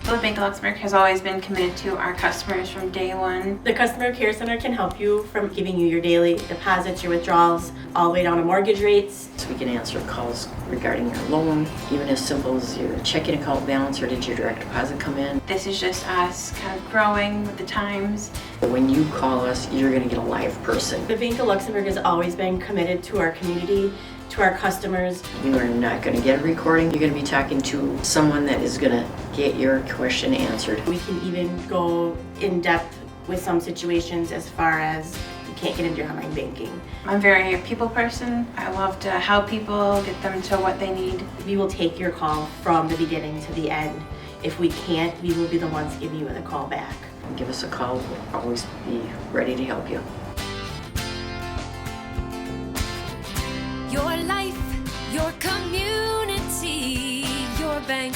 So the Bank of Luxemburg has always been committed to our customers from day one. The Customer Care Center can help you from giving you your daily deposits, your withdrawals, all the way down to mortgage rates. So we can answer calls regarding your loan, even as simple as your checking account balance or did your direct deposit come in. This is just us kind of growing with the times. When you call us, you're going to get a live person. The Bank of Luxemburg has always been committed to our community, to our customers. You are not going to get a recording. You're going to be talking to someone that is going to get your question answered. We can even go in depth with some situations as far as you can't get into your online banking. I'm very a people person. I love to help people, get them to what they need. We will take your call from the beginning to the end. If we can't, we will be the ones giving you the call back. Give us a call. We'll always be ready to help you. Your life, your community, your bank.